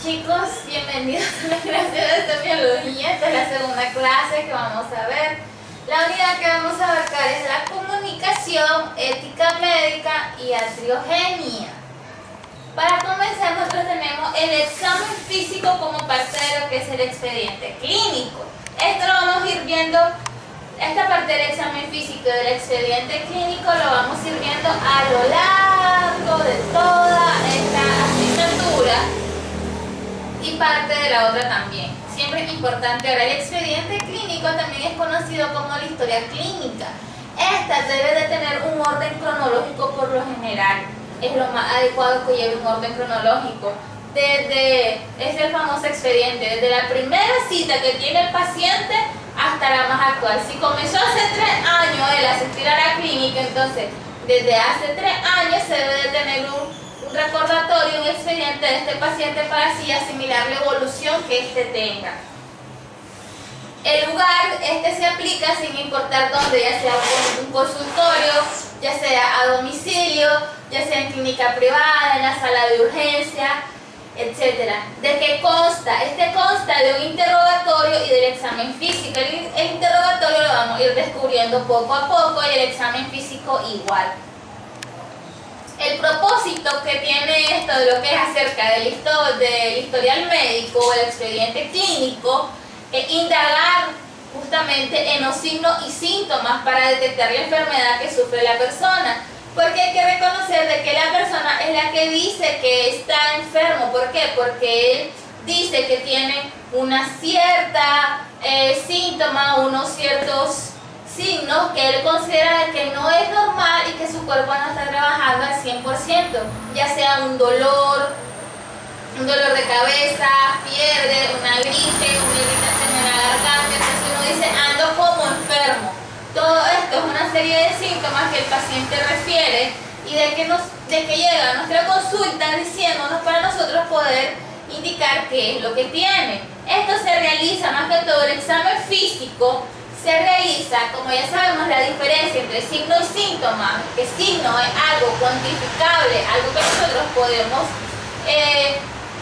Chicos, bienvenidos a la clase de epidemiología. Esta es la segunda clase que vamos a ver. La unidad que vamos a abarcar es la comunicación, ética médica y atriogenia. Para comenzar, nosotros tenemos el examen físico como parte de lo que es el expediente clínico. Esto lo vamos a ir viendo, esta parte del examen físico y del expediente clínico lo vamos a ir viendo a lo largo de toda esta asignatura y parte de la otra también. Siempre es importante. Ahora, el expediente clínico también es conocido como la historia clínica. Esta debe de tener un orden cronológico por lo general. Es lo más adecuado que lleve un orden cronológico. Es el famoso expediente, desde la primera cita que tiene el paciente hasta la más actual. Si comenzó hace 3 años él a asistir a la clínica, entonces desde hace 3 años se debe de tener un recordatorio, un expediente de este paciente para así asimilar la evolución que éste tenga. El lugar, se aplica sin importar dónde, ya sea un consultorio, ya sea a domicilio, ya sea en clínica privada, en la sala de urgencia, etc. ¿De qué consta? Consta de un interrogatorio y del examen físico. El interrogatorio lo vamos a ir descubriendo poco a poco y el examen físico igual. El propósito que tiene esto de lo que es acerca del historial médico o el expediente clínico es indagar justamente en los signos y síntomas para detectar la enfermedad que sufre la persona. Porque hay que reconocer de que la persona es la que dice que está enfermo. ¿Por qué? Porque él dice que tiene una cierta síntoma, unos ciertos signos que él considera que no es normal y que su cuerpo no está trabajando al 100%, ya sea un dolor de cabeza, fiebre, una gripe, una irritación en la garganta. Entonces uno dice, ando como enfermo. Todo esto es una serie de síntomas que el paciente refiere y de que llega a nuestra consulta diciéndonos para nosotros poder indicar qué es lo que tiene. Esto se realiza más que todo el examen físico. Se realiza, como ya sabemos, la diferencia entre signo y síntoma, que signo es algo cuantificable, algo que nosotros podemos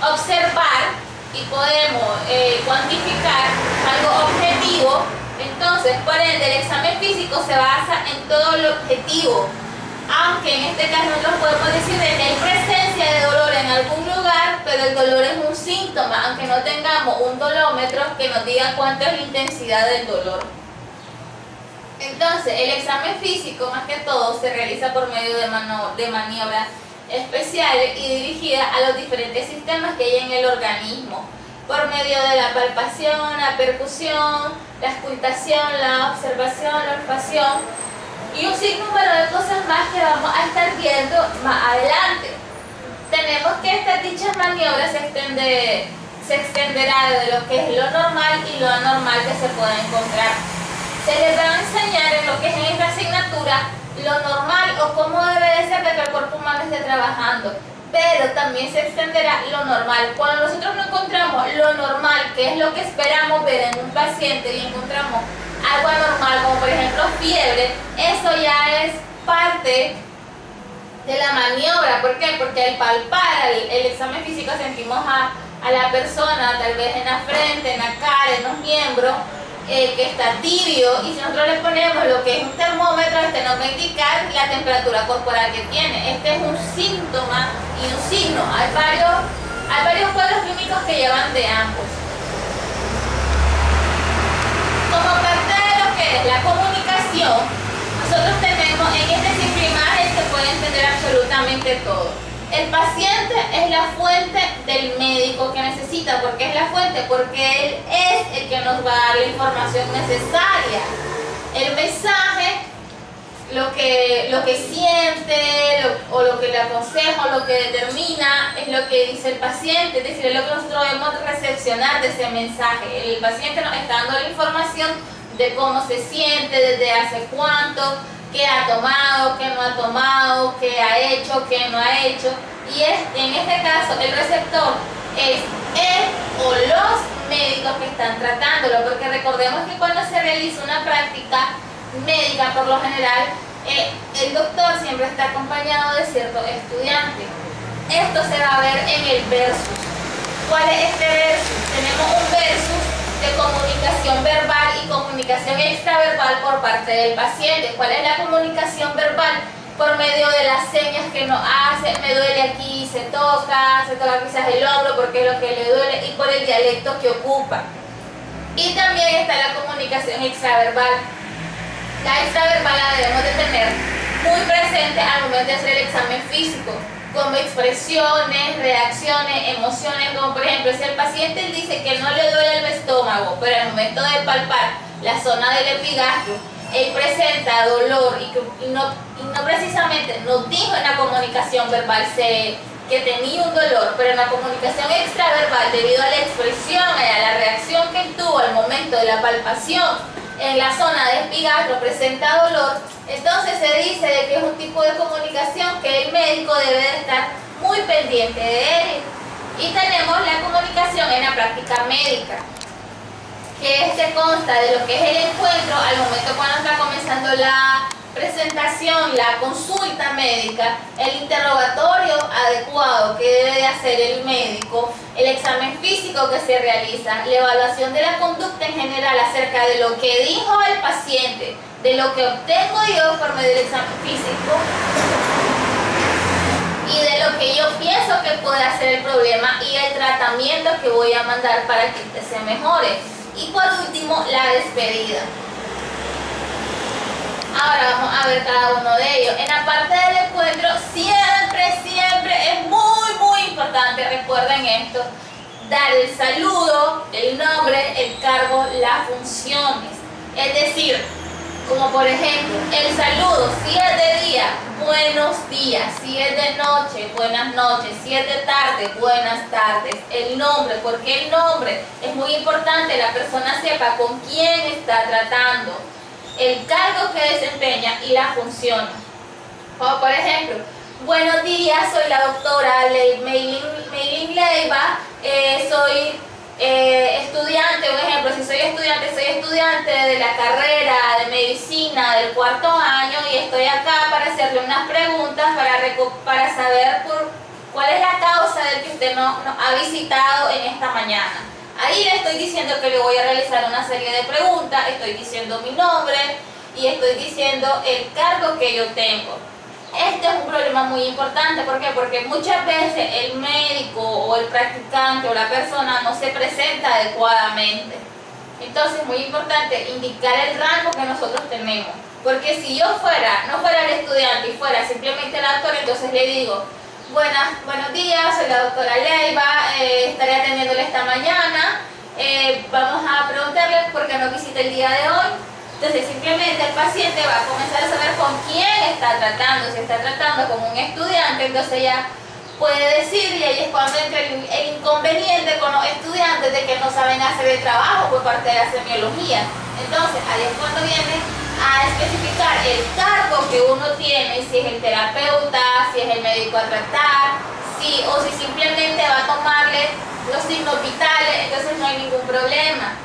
observar y podemos cuantificar, algo objetivo. Entonces, por ende, el examen físico se basa en todo lo objetivo, aunque en este caso nosotros podemos decir de que hay presencia de dolor en algún lugar, pero el dolor es un síntoma, aunque no tengamos un dolómetro que nos diga cuánto es la intensidad del dolor. Entonces, el examen físico, más que todo, se realiza por medio de maniobras especiales y dirigidas a los diferentes sistemas que hay en el organismo, por medio de la palpación, la percusión, la auscultación, la observación, la olfacción y un sinnúmero de cosas más que vamos a estar viendo más adelante. Tenemos que dichas maniobras se extenderá de lo que es lo normal y lo anormal que se puede encontrar. Se les va a enseñar en lo que es en esta asignatura lo normal o cómo debe de ser de que el cuerpo humano esté trabajando, pero también se extenderá lo normal. Cuando nosotros no encontramos lo normal, que es lo que esperamos ver en un paciente, y encontramos algo anormal, como por ejemplo fiebre, eso ya es parte de la maniobra. ¿Por qué? Porque al palpar el examen físico sentimos a la persona, tal vez en la frente, en la cara, en los miembros, que está tibio, y si nosotros le ponemos lo que es un termómetro, nos va a indicar la temperatura corporal que tiene. Este es un síntoma y un signo. Hay varios cuadros clínicos que llevan de ambos. Como parte de lo que es la comunicación, nosotros tenemos en este simple imagen se puede entender absolutamente todo. El paciente es la fuente del médico que necesita. ¿Por qué es la fuente? Porque él es el que nos va a dar la información necesaria. El mensaje, lo que siente, o lo que le aconseja, o lo que determina, es lo que dice el paciente. Es decir, es lo que nosotros debemos recepcionar de ese mensaje. El paciente nos está dando la información de cómo se siente, desde hace cuánto, qué ha tomado, qué no ha tomado, qué ha hecho, qué no ha hecho. Y en este caso el receptor es él o los médicos que están tratándolo, porque recordemos que cuando se realiza una práctica médica, por lo general el doctor siempre está acompañado de cierto estudiante. Esto se va a ver en el versus. ¿Cuál es este versus? Tenemos un versus de comunicación verbal y comunicación extraverbal por parte del paciente. ¿Cuál es la comunicación verbal? Por medio de las señas que nos hace, me duele aquí, se toca quizás el hombro porque es lo que le duele, y por el dialecto que ocupa. Y también está la comunicación extraverbal. La extraverbal la debemos de tener muy presente al momento de hacer el examen físico, como expresiones, reacciones, emociones, como por ejemplo si el paciente dice que no le duele el estómago, pero al momento de palpar la zona del epigastrio, él presenta dolor y no precisamente nos dijo en la comunicación verbal que tenía un dolor, pero en la comunicación extraverbal, debido a la expresión y a la reacción que él tuvo al momento de la palpación en la zona del epigastrio, presenta dolor, entonces se dice de que es un tipo de comunicación que el médico debe de estar muy pendiente de él. Y tenemos la comunicación en la práctica médica, que consta de lo que es el encuentro al momento cuando está comenzando la presentación, la consulta médica, el interrogatorio adecuado que debe de hacer el médico, el examen físico que se realiza, la evaluación de la conducta en general acerca de lo que dijo el paciente, de lo que obtengo yo por medio del examen físico y de lo que yo pienso que puede ser el problema y el tratamiento que voy a mandar para que usted se mejore. Y por último, la despedida. Ahora vamos a ver cada uno de ellos. En la parte del encuentro siempre es muy importante, recuerden esto, dar el saludo, el nombre, el cargo, las funciones. Es decir, como por ejemplo, el saludo, si es de día, buenos días, si es de noche, buenas noches, si es de tarde, buenas tardes. El nombre, porque el nombre es muy importante, la persona sepa con quién está tratando, el cargo que desempeña y la función. Como por ejemplo, buenos días, soy la doctora Meilin Leiva, soy estudiante, por ejemplo, si soy estudiante de la carrera de medicina del 4º año y estoy acá para hacerle unas preguntas para saber cuál es la causa del que usted nos ha visitado en esta mañana. Ahí le estoy diciendo que le voy a realizar una serie de preguntas, estoy diciendo mi nombre y estoy diciendo el cargo que yo tengo. Este es un problema muy importante, ¿por qué? Porque muchas veces el médico o el practicante o la persona no se presenta adecuadamente. Entonces es muy importante indicar el rango que nosotros tenemos, porque si yo no fuera el estudiante y fuera simplemente la doctora, entonces le digo, buenos días, soy la doctora Leiva, estaré atendiéndole esta mañana, vamos a preguntarle por qué no visita el día de hoy. Entonces simplemente el paciente va a comenzar a saber con quién está tratando. Si está tratando con un estudiante, entonces ya puede decir, y ahí es cuando entra el inconveniente con los estudiantes de que no saben hacer el trabajo por parte de la semiología. Entonces ahí es cuando viene a especificar el cargo que uno tiene, si es el terapeuta, si es el médico a tratar, o si simplemente va a tomarle los signos vitales, entonces no hay ningún problema.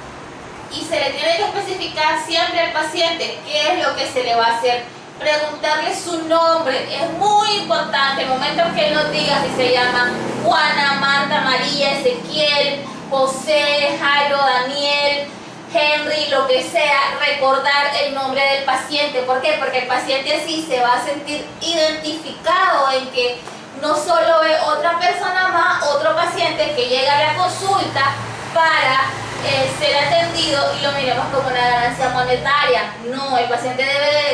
Y se le tiene que especificar siempre al paciente qué es lo que se le va a hacer. Preguntarle su nombre es muy importante. El momento que él nos diga si se llama Juana, Marta, María, Ezequiel, José, Jairo, Daniel, Henry, lo que sea, recordar el nombre del paciente. ¿Por qué? Porque el paciente así se va a sentir identificado en que no solo es otra persona más, otro paciente que llega a la consulta para ser atendido y lo miremos como una ganancia monetaria. No, el paciente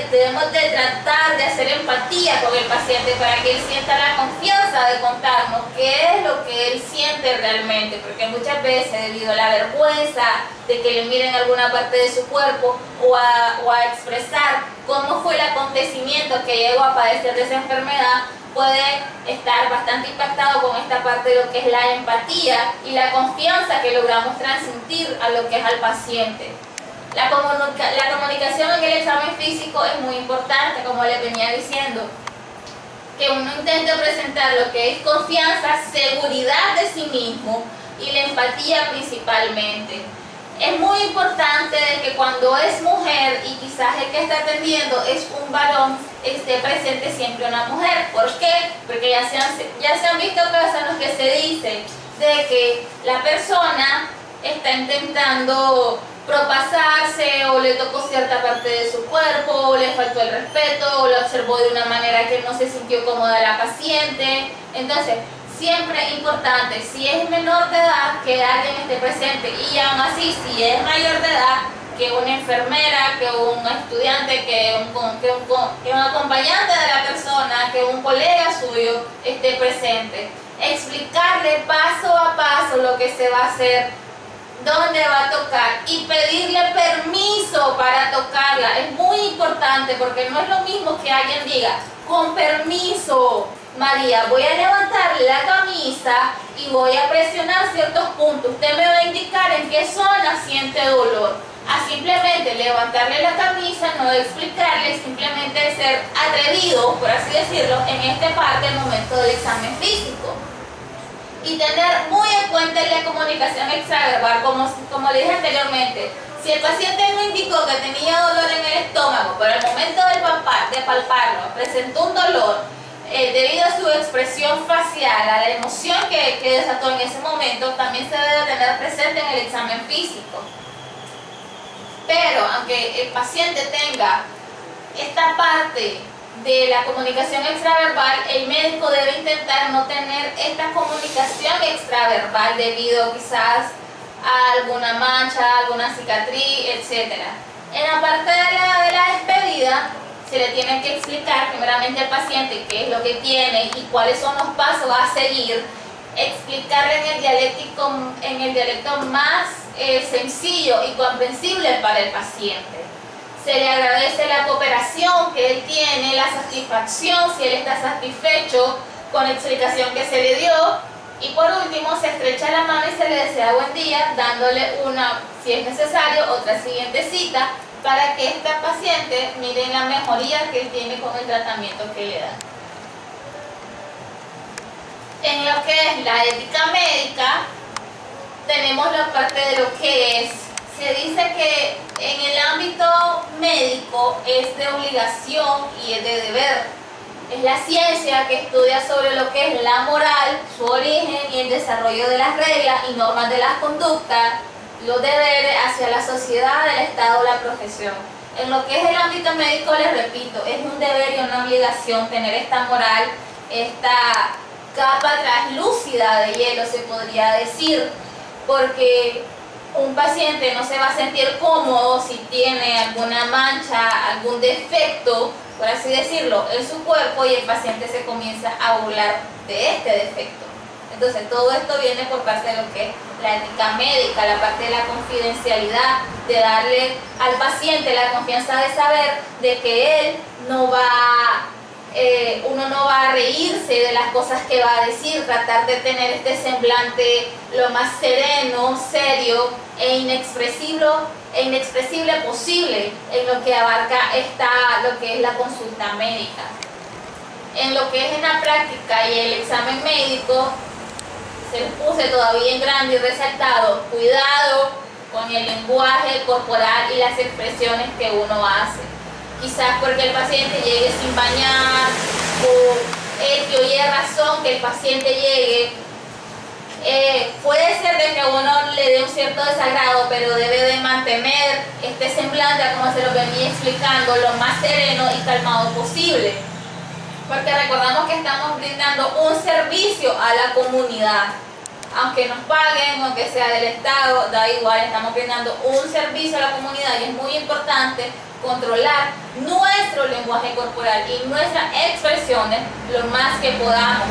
debemos de tratar de hacer empatía con el paciente para que él sienta la confianza de contarnos qué es lo que él siente realmente, porque muchas veces debido a la vergüenza de que le miren alguna parte de su cuerpo o a expresar cómo fue el acontecimiento que llegó a padecer de esa enfermedad, puede estar bastante impactado con esta parte de lo que es la empatía y la confianza que logramos transmitir a lo que es al paciente. La comunicación en el examen físico es muy importante, como les venía diciendo, que uno intente presentar lo que es confianza, seguridad de sí mismo y la empatía principalmente. Es muy importante que cuando es mujer y quizás el que está atendiendo es un varón, esté presente siempre una mujer. ¿Por qué? Porque ya se han visto casos en los que se dice, de que la persona está intentando propasarse, o le tocó cierta parte de su cuerpo, o le faltó el respeto, o lo observó de una manera que no se sintió cómoda la paciente. Entonces, siempre es importante, si es menor de edad, que alguien esté presente, y aún así, si es mayor de edad, que una enfermera, que un estudiante, que un acompañante de la persona, que un colega suyo esté presente. Explicarle paso a paso lo que se va a hacer, dónde va a tocar, y pedirle permiso para tocarla. Es muy importante, porque no es lo mismo que alguien diga, con permiso, María, voy a levantar la camisa y voy a presionar ciertos puntos. Usted me va a indicar en qué zona siente dolor. A simplemente levantarle la camisa, no explicarle, simplemente ser atrevido, por así decirlo, en esta parte del momento del examen físico. Y tener muy en cuenta la comunicación extraverbal, como le dije anteriormente. Si el paciente me indicó que tenía dolor en el estómago, pero al momento de palparlo presentó un dolor debido a su expresión facial, a la emoción que desató en ese momento, también se debe tener presente en el examen físico. Pero aunque el paciente tenga esta parte de la comunicación extraverbal, el médico debe intentar no tener esta comunicación extraverbal debido quizás a alguna mancha, alguna cicatriz, etc. En la parte de la despedida, se le tiene que explicar primeramente al paciente qué es lo que tiene y cuáles son los pasos a seguir, explicarle en el dialecto más sencillo y comprensible para el paciente. Se le agradece la cooperación que él tiene, la satisfacción, si él está satisfecho con la explicación que se le dio. Y por último, se estrecha la mano y se le desea buen día, dándole si es necesario, otra siguiente cita, para que esta paciente mire la mejoría que él tiene con el tratamiento que le da. En lo que es la ética médica, tenemos la parte de lo que es. Se dice que en el ámbito médico es de obligación y es de deber. Es la ciencia que estudia sobre lo que es la moral, su origen y el desarrollo de las reglas y normas de las conductas, los deberes hacia la sociedad, el Estado o la profesión. En lo que es el ámbito médico, les repito, es un deber y una obligación tener esta moral, esta capa translúcida de hielo, se podría decir, porque un paciente no se va a sentir cómodo si tiene alguna mancha, algún defecto, por así decirlo, en su cuerpo, y el paciente se comienza a burlar de este defecto. Entonces, todo esto viene por parte de lo que es la ética médica, la parte de la confidencialidad, de darle al paciente la confianza de saber de que él no va uno no va a reírse de las cosas que va a decir, tratar de tener este semblante lo más sereno, serio e inexpresible posible en lo que abarca lo que es la consulta médica. En lo que es en la práctica y el examen médico, se les puse todavía en grande y resaltado, cuidado con el lenguaje corporal y las expresiones que uno hace. Quizás porque el paciente llegue sin bañar, o que oye razón que el paciente llegue. Puede ser de que uno le dé un cierto desagrado, pero debe de mantener este semblante, como se lo venía explicando, lo más sereno y calmado posible. Porque recordamos que estamos brindando un servicio a la comunidad. Aunque nos paguen, aunque sea del Estado, da igual, estamos brindando un servicio a la comunidad y es muy importante controlar nuestro lenguaje corporal y nuestras expresiones lo más que podamos.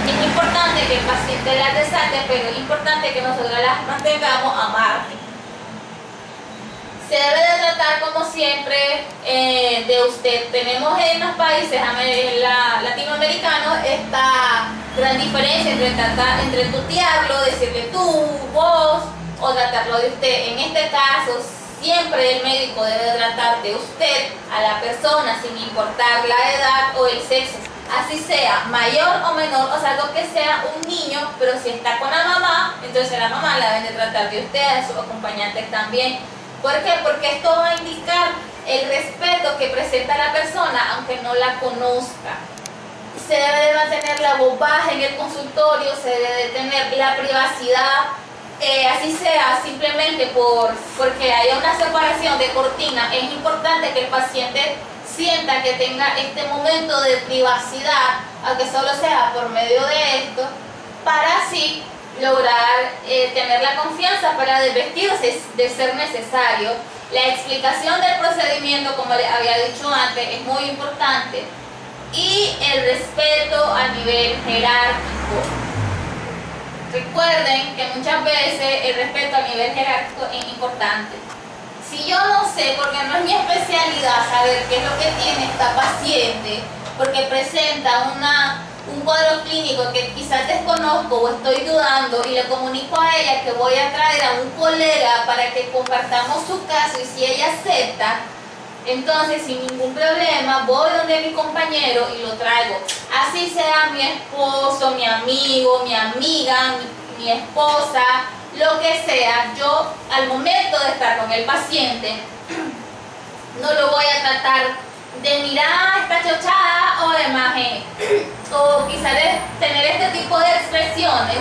Es importante que el paciente las resalte, pero es importante que nosotros las mantengamos a margen. Se debe de tratar como siempre de usted. Tenemos en los países latinoamericanos esta gran diferencia entre tutearlo, decirle tú, vos, o tratarlo de usted. En este caso, siempre el médico debe tratar de usted a la persona sin importar la edad o el sexo. Así sea mayor o menor, o sea, algo que sea un niño, pero si está con la mamá, entonces la mamá la debe de tratar de usted, a sus acompañantes también. ¿Por qué? Porque esto va a indicar el respeto que presenta la persona aunque no la conozca. se debe de mantener la voz baja en el consultorio, se debe de tener la privacidad, así sea simplemente porque haya una separación de cortina. Es importante que el paciente sienta que tenga este momento de privacidad, aunque solo sea por medio de esto, para así lograr tener la confianza para desvestirse de ser necesario. La explicación del procedimiento, como les había dicho antes, es muy importante, y el respeto a nivel jerárquico. Recuerden que muchas veces el respeto a nivel jerárquico es importante. Si yo no sé, porque no es mi especialidad saber qué es lo que tiene esta paciente, porque presenta un cuadro clínico que quizás desconozco o estoy dudando, y le comunico a ella que voy a traer a un colega para que compartamos su caso, y si ella acepta, entonces sin ningún problema voy donde mi compañero y lo traigo. Así sea mi esposo, mi amigo, mi amiga, mi esposa, lo que sea, yo al momento de estar con el paciente no lo voy a tratar de mirar esta chochada o de maje, o quizás de tener este tipo de expresiones.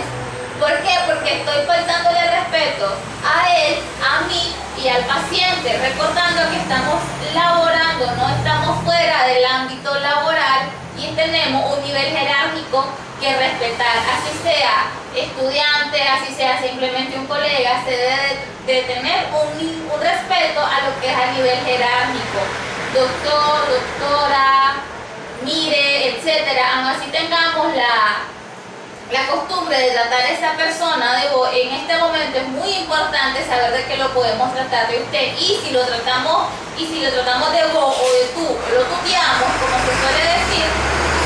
¿Por qué? Porque estoy faltándole el respeto a él, a mí y al paciente, recordando que estamos laborando, no estamos fuera del ámbito laboral y tenemos un nivel jerárquico que respetar. Así sea estudiante, así sea simplemente un colega, se debe de tener un respeto a lo que es a nivel jerárquico. Doctor, doctora, mire, etcétera. Aún así tengamos la costumbre de tratar a esa persona de vos, en este momento es muy importante saber de que lo podemos tratar de usted, y si lo tratamos de vos o de tú, lo tuteamos, como se suele decir,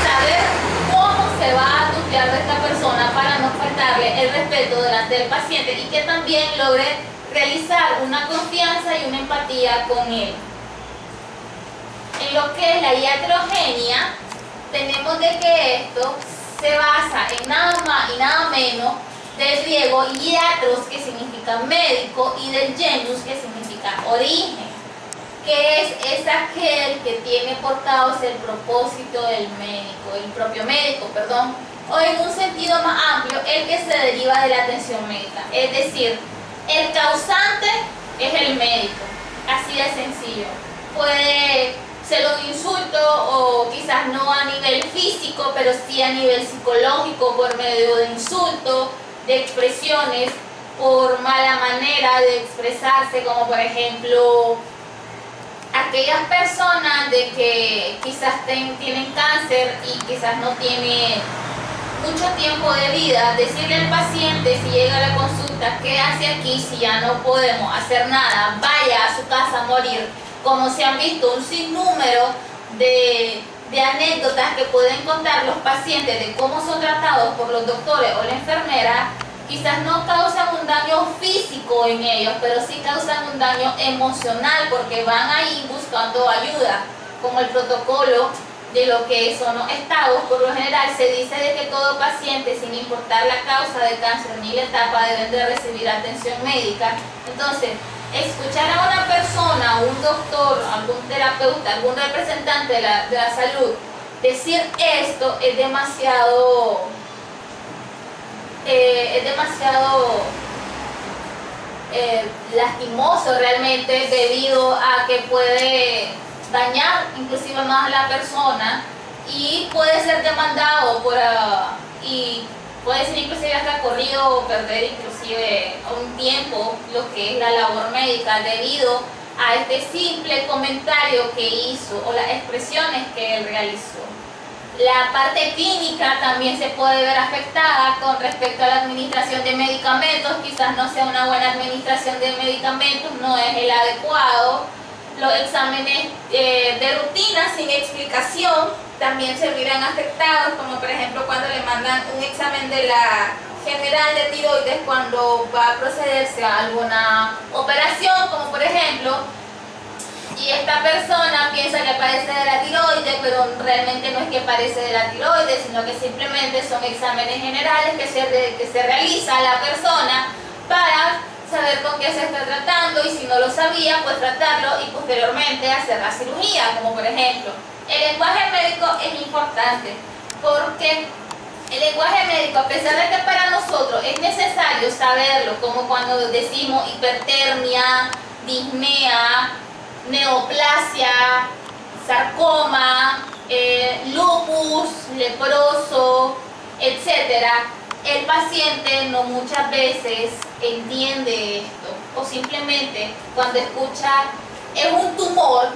saber cómo se va a tutear de esta persona para no faltarle el respeto delante del paciente, y que también logre realizar una confianza y una empatía con él. En lo que es la iatrogenia, tenemos de que esto se basa en nada más y nada menos del griego iatros, que significa médico, y del genus, que significa origen, que es aquel que tiene por causa el propósito del médico, el propio médico, perdón, o en un sentido más amplio, el que se deriva de la atención médica. Es decir, el causante es el médico, así de sencillo. Puede ser un insulto, o quizás no a nivel físico, pero sí a nivel psicológico, por medio de insultos, de expresiones, por mala manera de expresarse, como por ejemplo aquellas personas de que quizás tienen cáncer y quizás no tienen mucho tiempo de vida, decirle al paciente si llega a la consulta: ¿qué hace aquí si ya no podemos hacer nada? Vaya a su casa a morir. Como se han visto un sinnúmero de anécdotas que pueden contar los pacientes de cómo son tratados por los doctores o la enfermera, quizás no causan un daño físico en ellos, pero sí causan un daño emocional, porque van ahí buscando ayuda. Como el protocolo de lo que son los estados, por lo general se dice de que todo paciente, sin importar la causa de cáncer ni la etapa, deben de recibir atención médica. Entonces, escuchar a una persona, un doctor, algún terapeuta, algún representante de la salud decir esto es demasiado lastimoso realmente, debido a que puede dañar inclusive más a la persona, y puede ser demandado y puede ser inclusive hasta corrido, o perder inclusive un tiempo lo que es la labor médica, debido a este simple comentario que hizo o las expresiones que él realizó. La parte clínica también se puede ver afectada con respecto a la administración de medicamentos. Quizás no sea una buena administración de medicamentos, no es el adecuado. Los exámenes de rutina sin explicación también se verán afectados, como por ejemplo cuando le mandan un examen de la general de tiroides cuando va a procederse a alguna operación, como por ejemplo, y esta persona piensa que padece de la tiroides, pero realmente no es que padece de la tiroides, sino que simplemente son exámenes generales que se realiza a la persona para saber con qué se está tratando, y si no lo sabía, pues tratarlo y posteriormente hacer la cirugía. Como por ejemplo, el lenguaje médico es importante, porque el lenguaje médico, a pesar de que para nosotros es necesario saberlo, como cuando decimos hipertermia, disnea, neoplasia, sarcoma, lupus, leproso, etc., el paciente no muchas veces entiende esto, o simplemente cuando escucha es un tumor,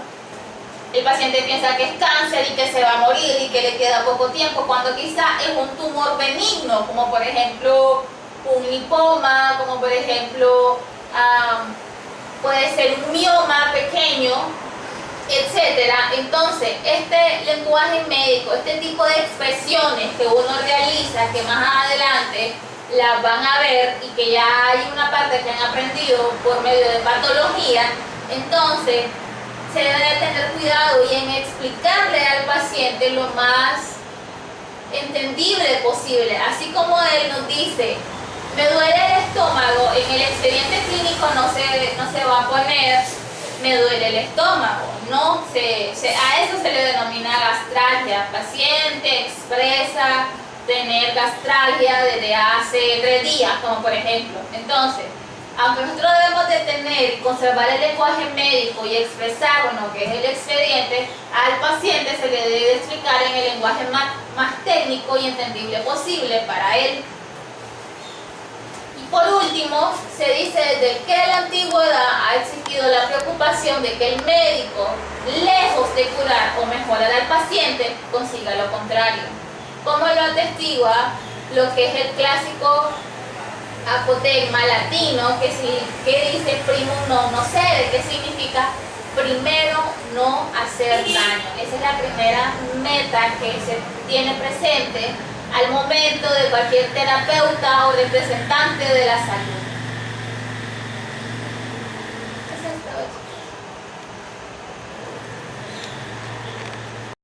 el paciente piensa que es cáncer y que se va a morir y que le queda poco tiempo, cuando quizá es un tumor benigno, como por ejemplo un lipoma, como por ejemplo puede ser un mioma pequeño, etcétera. Entonces, este lenguaje médico, este tipo de expresiones que uno realiza, que más adelante las van a ver y que ya hay una parte que han aprendido por medio de patología, entonces se debe tener cuidado y en explicarle al paciente lo más entendible posible. Así como él nos dice, me duele el estómago, en el expediente clínico no se va a poner me duele el estómago, no, a eso se le denomina gastralgia. Paciente expresa tener gastralgia desde hace 3 días, como por ejemplo. Entonces, aunque nosotros debemos de tener y conservar el lenguaje médico y expresar lo que es el expediente, al paciente se le debe explicar en el lenguaje más técnico y entendible posible para él. Por último, se dice desde que en la antigüedad ha existido la preocupación de que el médico, lejos de curar o mejorar al paciente, consiga lo contrario, como lo atestigua lo que es el clásico apotegma latino, que dice primum non nocere, que significa primero no hacer daño. Esa es la primera meta que se tiene presente al momento de cualquier terapeuta o representante de la salud.